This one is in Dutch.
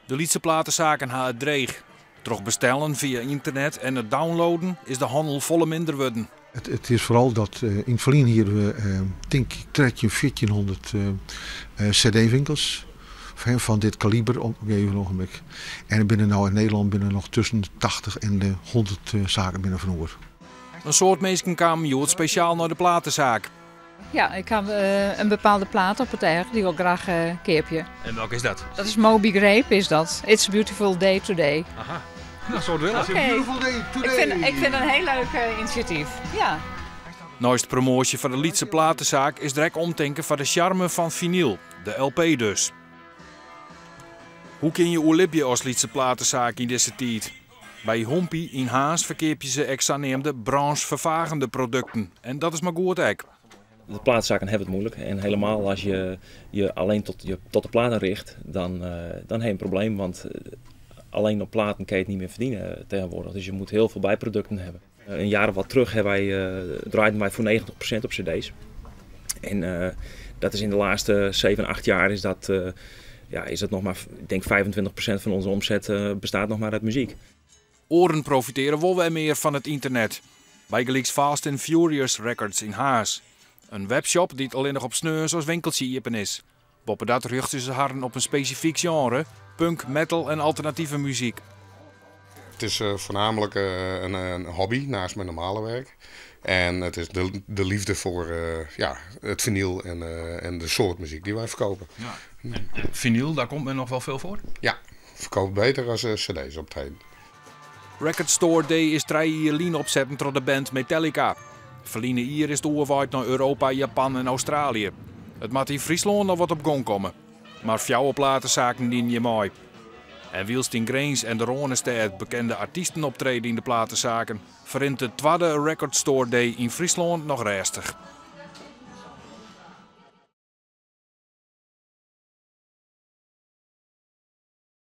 De Lietse platenzaken hebben het dreig. Toch bestellen via internet en het downloaden is de handel volle minder worden. Het is vooral dat in het verleden hier denk ik 1400 cd-winkels van dit kaliber op een gegeven ogenblik. En er binnen nou in Nederland binnen nog tussen de 80 en de 100 zaken binnen van oor. Een soort mensen kwamen speciaal naar de platenzaak. Ja, ik heb een bepaalde plaat op het erg die ik graag keepje. En welke is dat? Dat is Moby Grape, is dat. It's a beautiful day today. Aha, nou zo het wel. Oké. Ik vind het een heel leuk initiatief. Ja. Naast de promotie van de Lietse platenzaak is direct omdenken van de charme van vinyl, de LP dus. Hoe kun je oerlipje als Lietse platenzaak in deze tijd? Bij Hompie in Haas verkeer je ze exaneemde branchevervagende producten. En dat is maar goed ook. De platenzaken hebben het moeilijk en helemaal als je je alleen tot de platen richt, dan heb je een probleem, want alleen op platen kan je het niet meer verdienen tegenwoordig. Dus je moet heel veel bijproducten hebben. Een jaar of wat terug draaiden wij voor 90% op cd's. En dat is in de laatste 7, 8 jaar is dat nog maar, ik denk 25% van onze omzet bestaat nog maar uit muziek. Oren profiteren wel weer meer van het internet. Bij gelijks Fast and Furious Records in Haas. Een webshop die alleen nog op sneurs als winkeltje iepen is. Boppen dat richten ze haren op een specifiek genre, punk, metal en alternatieve muziek. Het is voornamelijk een hobby naast mijn normale werk. En het is de liefde voor het vinyl en de soort muziek die wij verkopen. Ja. Vinyl, daar komt men nog wel veel voor? Ja, verkoopt beter als cd's op het heden. Record Store Day is 3 jaar lien opzetten door de band Metallica. Verliezen hier is doorwaard naar Europa, Japan en Australië. Het moet in Friesland nog wat op gang komen. Maar fjouwe platenzaken dien je mooi. En wielst in Grains en de Ronestad bekende artiesten optreden in de platenzaken, verrint de tweede Record Store Day in Friesland nog restig.